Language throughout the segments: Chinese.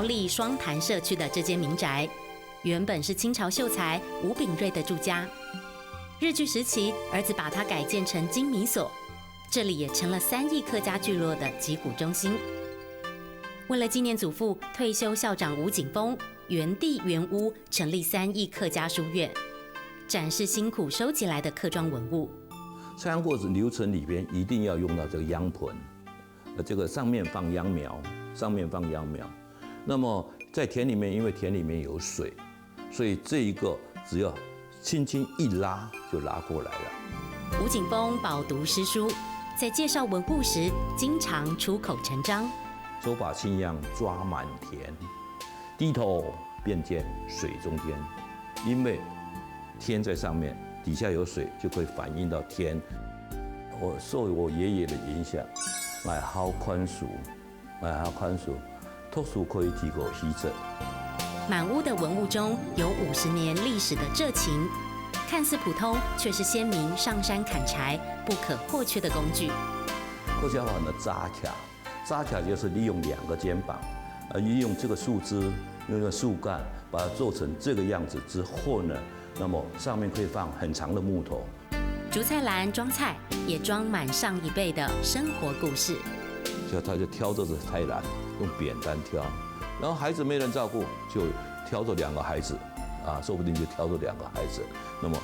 苗栗双潭社区的这间民宅，原本是清朝秀才吴秉瑞的住家。日据时期，儿子把它改建成精米所，这里也成了3义客家聚落的集股中心。为了纪念祖父，退休校长吴景峰原地原屋成立3义客家书院，展示辛苦收集来的客庄文物。采样过程流程里边一定要用到这个秧盆，这个上面放秧苗，那么在田里面，因为田里面有水，所以这一个只要轻轻一拉就拉过来了。吴景峰饱读诗书，在介绍文物时经常出口成章。手把青秧抓满田，低头便见水中天。因为天在上面，底下有水，就会反映到天。我受我爷爷的影响，爱好宽恕，读书可以提高习者。满屋的文物中有50年历史的蔗琴，看似普通，却是先民上山砍柴不可或缺的工具。客家话的扎卡就是利用2个肩膀，利用这个树枝、那个树干，把它做成这个样子之后呢，那么上面可以放很长的木头。竹菜篮装菜，也装满上一辈的生活故事。他就挑着这菜篮，用扁担挑，然后孩子没人照顾，就挑着2个孩子，说不定就挑着2个孩子，那么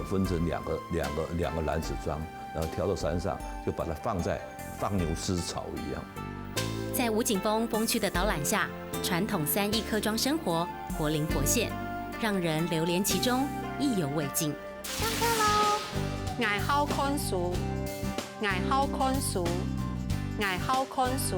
分成两个篮子装，然后挑到山上，就把它放牛吃草一样。在吴景峰风趣的导览下，传统3义客庄生活活灵活现，让人流连其中，意犹未尽。上课喽！爱好看书，爱好看书，爱好看书。